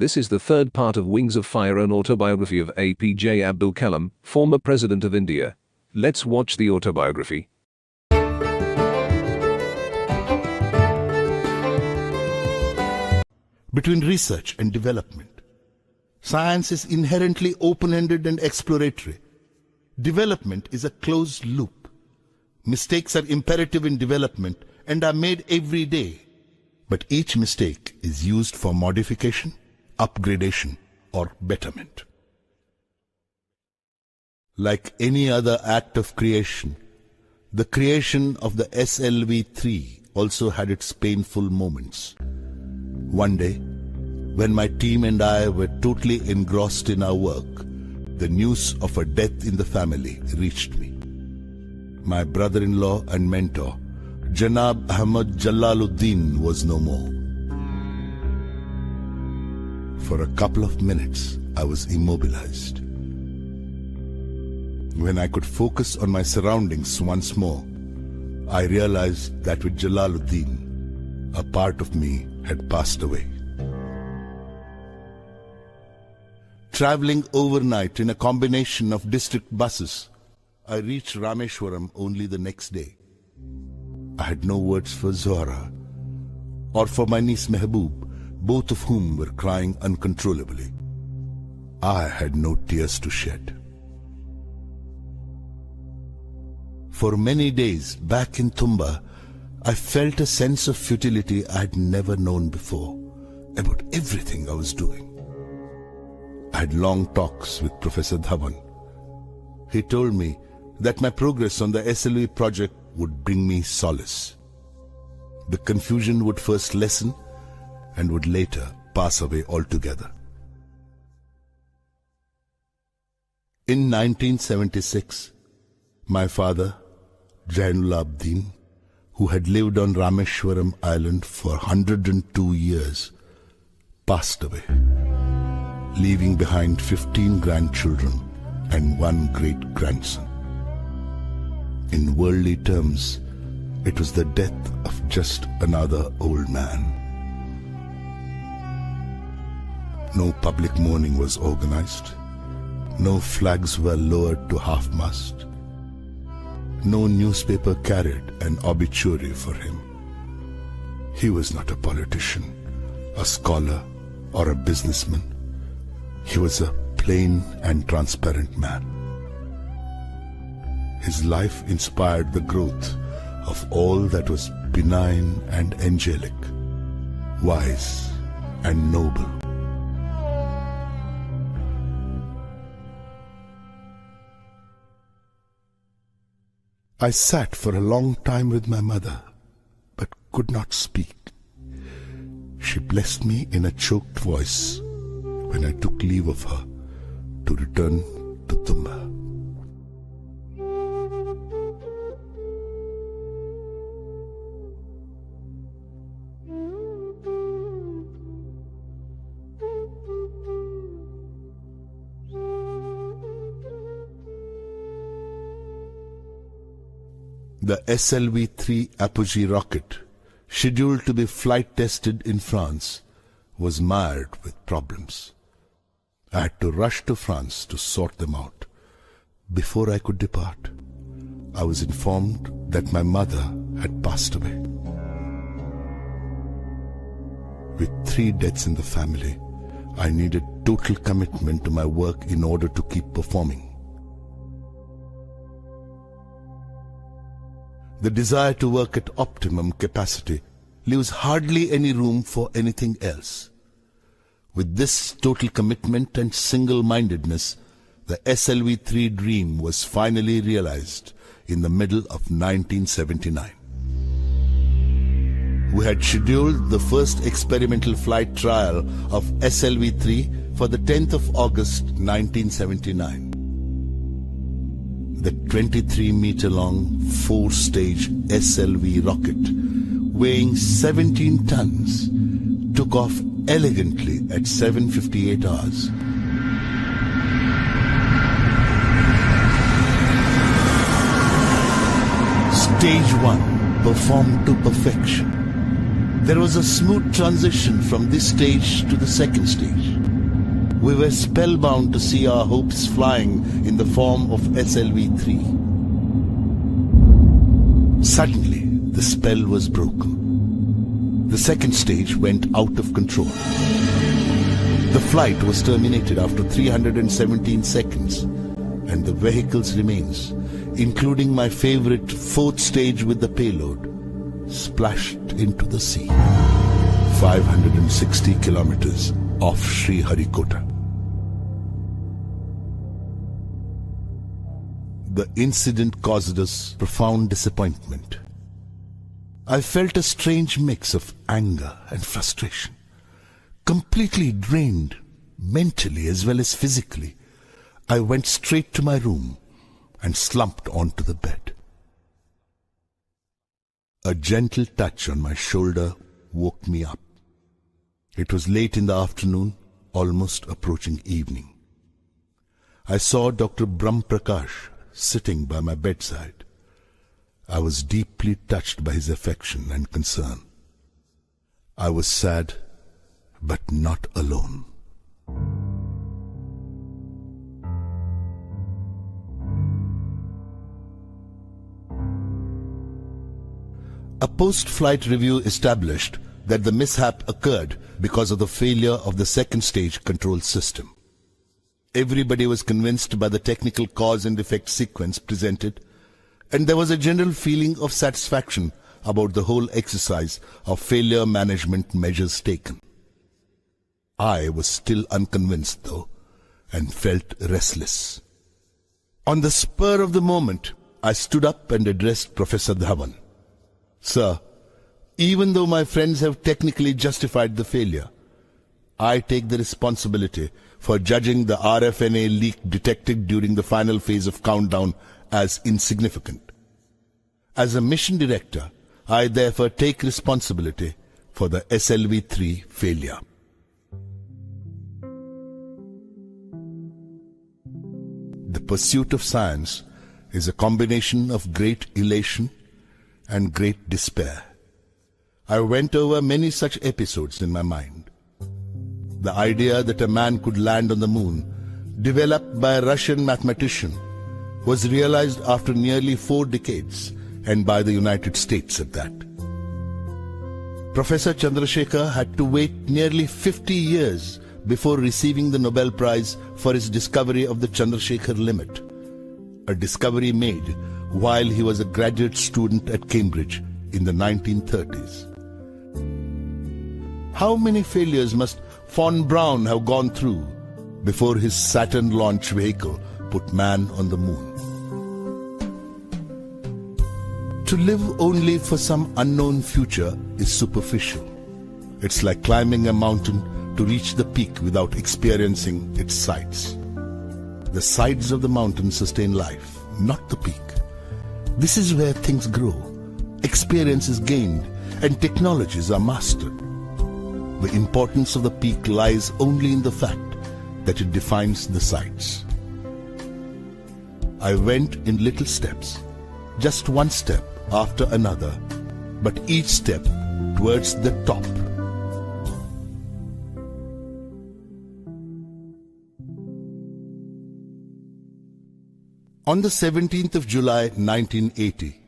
This is the third part of Wings of Fire, an autobiography of A.P.J Abdul Kalam, former President of India. Let's watch the autobiography. Between research and development, science is inherently open-ended and exploratory. Development is a closed loop. Mistakes are imperative in development and are made every day. But each mistake is used for modification, upgradation, or betterment. Like any other act of creation, the creation of the SLV-3 also had its painful moments. One day, when my team and I were totally engrossed in our work, the news of a death in the family reached me. My brother-in-law and mentor, Janab Ahmad Jalaluddin, was no more. For a couple of minutes, I was immobilized. When I could focus on my surroundings once more, I realized that with Jalaluddin, a part of me had passed away. Traveling overnight in a combination of district buses, I reached Rameshwaram only the next day. I had no words for Zohra or for my niece Mehboob, both of whom were crying uncontrollably. I had no tears to shed. For many days back in Tumba, I felt a sense of futility I had never known before about everything I was doing. I had long talks with Professor Dhawan. He told me that my progress on the SLV project would bring me solace. The confusion would first lessen and would later pass away altogether. In 1976, my father, Jainul Abdin, who had lived on Rameshwaram Island for 102 years, passed away, leaving behind 15 grandchildren and 1 great-grandson. In worldly terms, it was the death of just another old man. No public mourning was organized. No flags were lowered to half-mast. No newspaper carried an obituary for him. He was not a politician, a scholar, or a businessman. He was a plain and transparent man. His life inspired the growth of all that was benign and angelic, wise and noble. I sat for a long time with my mother, but could not speak. She blessed me in a choked voice when I took leave of her to return to Tumba. The SLV-3 A.P.J rocket, scheduled to be flight tested in France, was mired with problems. I had to rush to France to sort them out. Before I could depart, I was informed that my mother had passed away. With 3 deaths in the family, I needed total commitment to my work in order to keep performing. The desire to work at optimum capacity leaves hardly any room for anything else. With this total commitment and single-mindedness, the SLV-3 dream was finally realized in the middle of 1979. We had scheduled the first experimental flight trial of SLV-3 for the 10th of August 1979. The 23-meter-long 4-stage SLV rocket, weighing 17 tons, took off elegantly at 7:58 hours. Stage 1 performed to perfection. There was a smooth transition from this stage to the second stage. We were spellbound to see our hopes flying in the form of SLV-3. Suddenly, the spell was broken. The second stage went out of control. The flight was terminated after 317 seconds, and the vehicle's remains, including my favorite fourth stage with the payload, splashed into the sea, 560 kilometers off Sriharikota. The incident caused us profound disappointment. I felt a strange mix of anger and frustration. Completely drained, mentally as well as physically, I went straight to my room and slumped onto the bed. A gentle touch on my shoulder woke me up. It was late in the afternoon, almost approaching evening. I saw Dr. Brahm Prakash sitting by my bedside. I was deeply touched by his affection and concern. I was sad, but not alone. A post-flight review established that the mishap occurred because of the failure of the second stage control system. Everybody was convinced by the technical cause and effect sequence presented, and there was a general feeling of satisfaction about the whole exercise of failure management measures taken. I was still unconvinced, though, and felt restless. On the spur of the moment, I stood up and addressed Professor Dhawan. Sir, even though my friends have technically justified the failure, I take the responsibility for judging the RFNA leak detected during the final phase of countdown as insignificant. As a mission director, I therefore take responsibility for the SLV-3 failure. The pursuit of science is a combination of great elation and great despair. I went over many such episodes in my mind. The idea that a man could land on the moon, developed by a Russian mathematician, was realized after nearly 4 decades, and by the United States at that. Professor Chandrasekhar had to wait nearly 50 years before receiving the Nobel Prize for his discovery of the Chandrasekhar limit, a discovery made while he was a graduate student at Cambridge in the 1930s. How many failures must Von Braun have gone through before his Saturn launch vehicle put man on the moon? To live only for some unknown future is superficial. It's like climbing a mountain to reach the peak without experiencing its sides. The sides of the mountain sustain life, not the peak. This is where things grow, experience is gained, and technologies are mastered. The importance of the peak lies only in the fact that it defines the sides. I went in little steps, just one step after another, but each step towards the top. On the 17th of July 1980,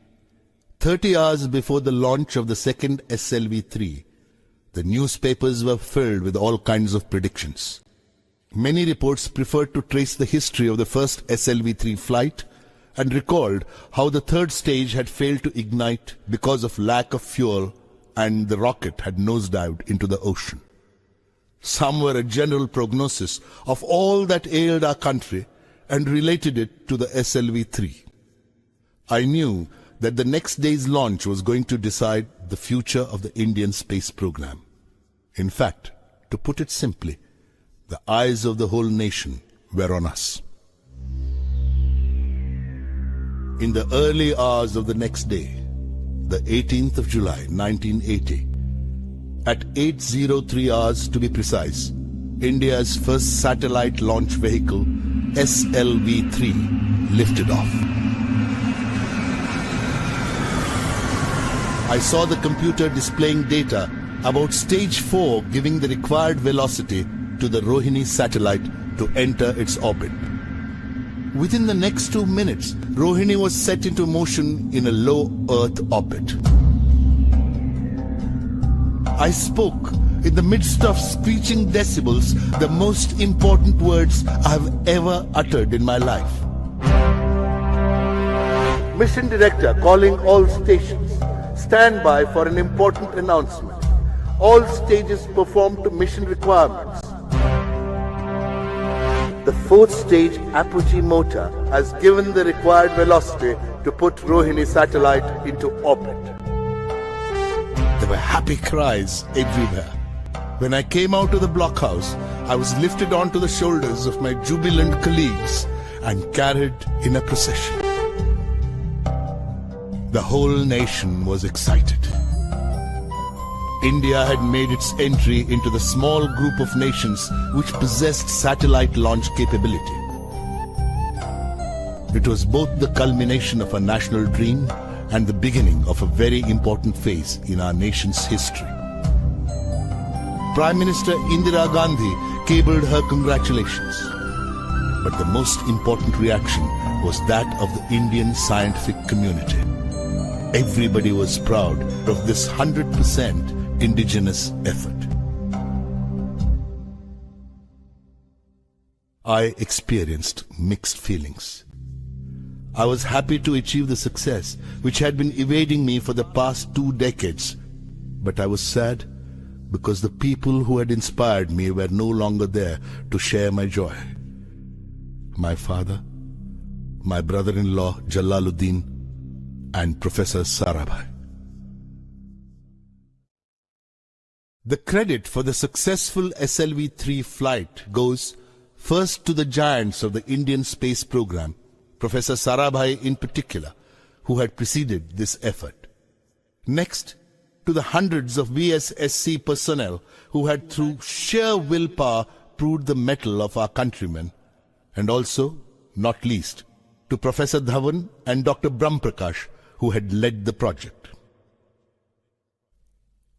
30 hours before the launch of the second SLV-3, the newspapers were filled with all kinds of predictions. Many reports preferred to trace the history of the first SLV-3 flight and recalled how the third stage had failed to ignite because of lack of fuel and the rocket had nosedived into the ocean. Some were a general prognosis of all that ailed our country and related it to the SLV-3. I knew that the next day's launch was going to decide the future of the Indian space program. In fact, to put it simply, the eyes of the whole nation were on us. In the early hours of the next day, the 18th of July 1980, at 8:03 hours to be precise, India's first satellite launch vehicle, SLV-3, lifted off. I saw the computer displaying data about stage 4 giving the required velocity to the Rohini satellite to enter its orbit. Within the next 2 minutes, Rohini was set into motion in a low Earth orbit. I spoke in the midst of screeching decibels the most important words I have ever uttered in my life. Mission Director calling all stations. Stand by for an important announcement. All stages perform to mission requirements. The 4th stage apogee motor has given the required velocity to put Rohini satellite into orbit. There were happy cries everywhere. When I came out of the blockhouse, I was lifted onto the shoulders of my jubilant colleagues and carried in a procession. The whole nation was excited. India had made its entry into the small group of nations which possessed satellite launch capability. It was both the culmination of a national dream and the beginning of a very important phase in our nation's history. Prime Minister Indira Gandhi cabled her congratulations. But the most important reaction was that of the Indian scientific community. Everybody was proud of this 100% indigenous effort. I experienced mixed feelings. I was happy to achieve the success which had been evading me for the past 2 decades, but I was sad because the people who had inspired me were no longer there to share my joy. My father, my brother-in-law Jalaluddin, and Professor Sarabhai. The credit for the successful SLV-3 flight goes first to the giants of the Indian space program, Professor Sarabhai in particular, who had preceded this effort. Next, to the hundreds of VSSC personnel who had through sheer willpower proved the mettle of our countrymen, and also, not least, to Professor Dhawan and Dr. Brahmprakash, who had led the project.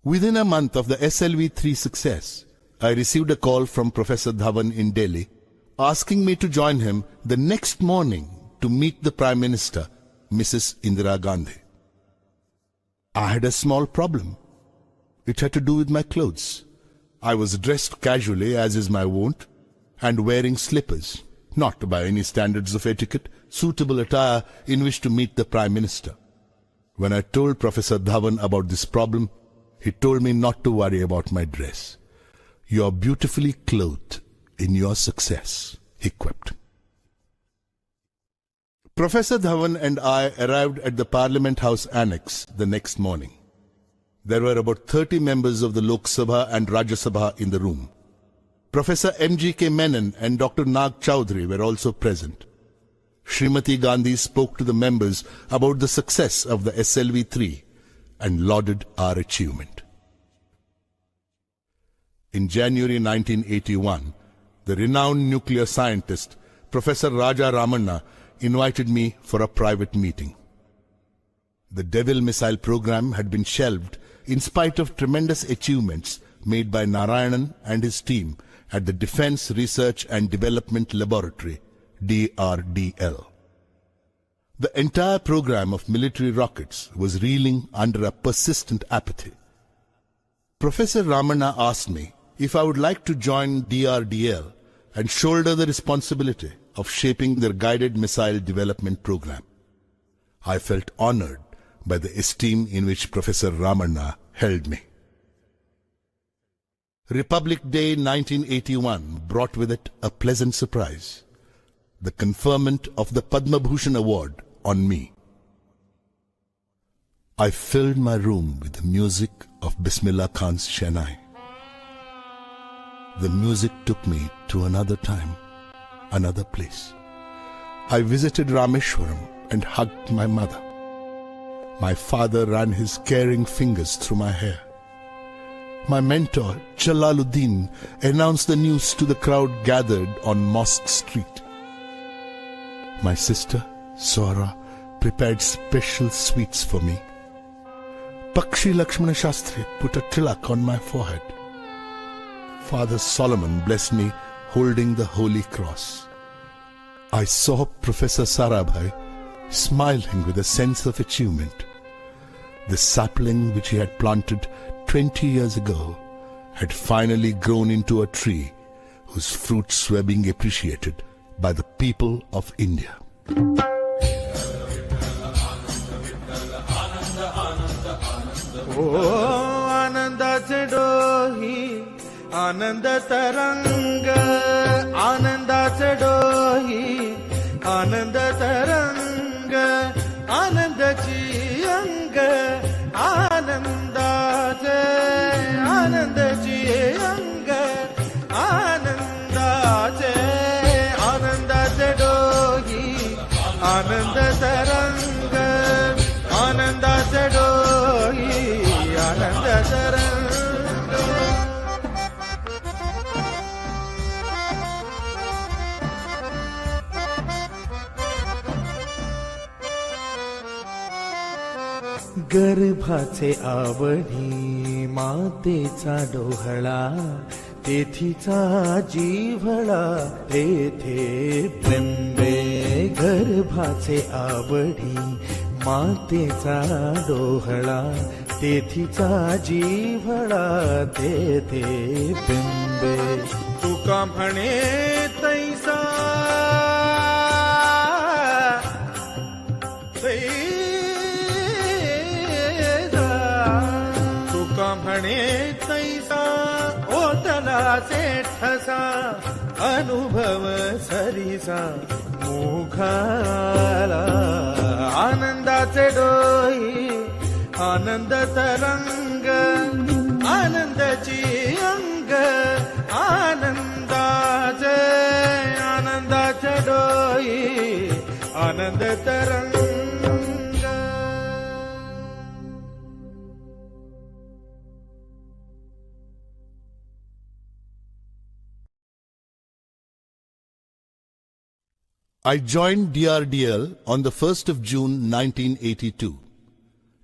Within a month of the SLV-3 success, I received a call from Professor Dhawan in Delhi, asking me to join him the next morning to meet the Prime Minister, Mrs. Indira Gandhi. I had a small problem. It had to do with my clothes. I was dressed casually, as is my wont, and wearing slippers, not by any standards of etiquette, suitable attire in which to meet the Prime Minister. When I told Professor Dhawan about this problem, he told me not to worry about my dress. "You are beautifully clothed in your success," he quipped. Professor Dhawan and I arrived at the Parliament House Annex the next morning. There were about 30 members of the Lok Sabha and Rajya Sabha in the room. Professor M.G.K. Menon and Dr. Nag Chowdhury were also present. Srimati Gandhi spoke to the members about the success of the SLV-3 and lauded our achievement. In January 1981, the renowned nuclear scientist, Professor Raja Ramanna, invited me for a private meeting. The Devil missile program had been shelved in spite of tremendous achievements made by Narayanan and his team at the Defense Research and Development Laboratory, DRDL. The entire program of military rockets was reeling under a persistent apathy. Professor Ramanna asked me if I would like to join DRDL and shoulder the responsibility of shaping their guided missile development program. I felt honored by the esteem in which Professor Ramanna held me. Republic Day 1981 brought with it a pleasant surprise: the conferment of the Padma Bhushan Award on me. I filled my room with the music of Bismillah Khan's Shehnai. The music took me to another time, another place. I visited Rameshwaram and hugged my mother. My father ran his caring fingers through my hair. My mentor, Jalaluddin, announced the news to the crowd gathered on Mosque Street. My sister, Sora, prepared special sweets for me. Pakshi Lakshmana Shastri put a tilak on my forehead. Father Solomon blessed me holding the Holy Cross. I saw Professor Sarabhai smiling with a sense of achievement. The sapling which he had planted 20 years ago had finally grown into a tree whose fruits were being appreciated by the people of India. Oh, Ananda Chadohi, Ananda Taranga, Ananda Chadohi, Ananda Taranga, Ananda Chiyanga, Ananda Che, Ananda Chiyanga, Ananda Che, Ananda Chadohi, Ananda Taranga, Ananda Chadohi, Ananda Taranga. गर्भाचे आवडी मातेचा डोहळा तेथीचा जीवळा तेथे बिंबे गर्भाचे आवडी मातेचा डोहळा तेथीचा जीवळा तेथे बिंबे तुका म्हणे तैसा म्हणे तैसा ओतला ठसा अनुभव सरीसा मुखाला आनंदाचे डोई आनंद तरंग आनंदाची अंग आनंदाचे आनंदाचे डोई आनंद तरंग. I joined DRDL on the 1st of June 1982.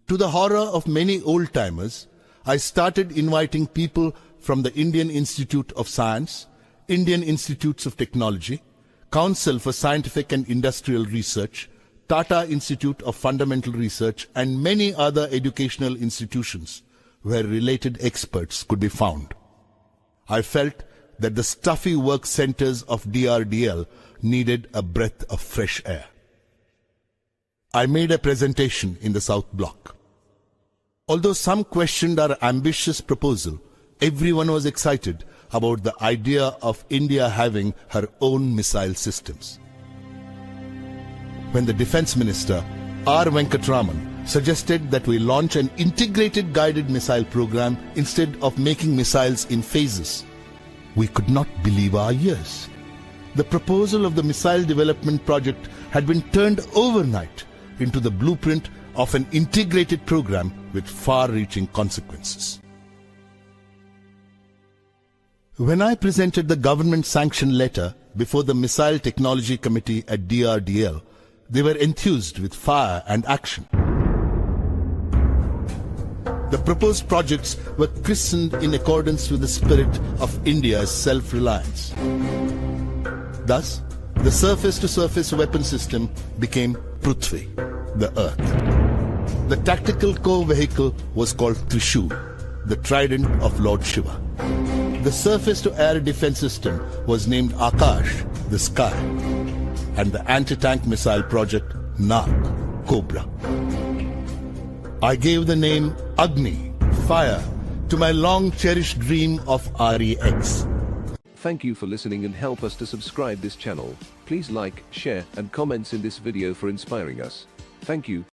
To the horror of many old-timers, I started inviting people from the Indian Institute of Science, Indian Institutes of Technology, Council for Scientific and Industrial Research, Tata Institute of Fundamental Research, and many other educational institutions where related experts could be found. I felt that the stuffy work centers of DRDL needed a breath of fresh air. I made a presentation in the South Block. Although some questioned our ambitious proposal, everyone was excited about the idea of India having her own missile systems. When the Defense Minister, R. Venkatraman, suggested that we launch an integrated guided missile program instead of making missiles in phases, we could not believe our ears. The proposal of the missile development project had been turned overnight into the blueprint of an integrated program with far-reaching consequences. When I presented the government-sanctioned letter before the Missile Technology Committee at DRDL, they were enthused with fire and action. The proposed projects were christened in accordance with the spirit of India's self-reliance. Thus, the surface-to-surface weapon system became Prithvi, the earth. The tactical core vehicle was called Trishul, the trident of Lord Shiva. The surface-to-air defense system was named Akash, the sky, and the anti-tank missile project Nag, Cobra. I gave the name Agni, fire, to my long-cherished dream of REX. Thank you for listening and help us to subscribe this channel. Please like, share and comments in this video for inspiring us. Thank you.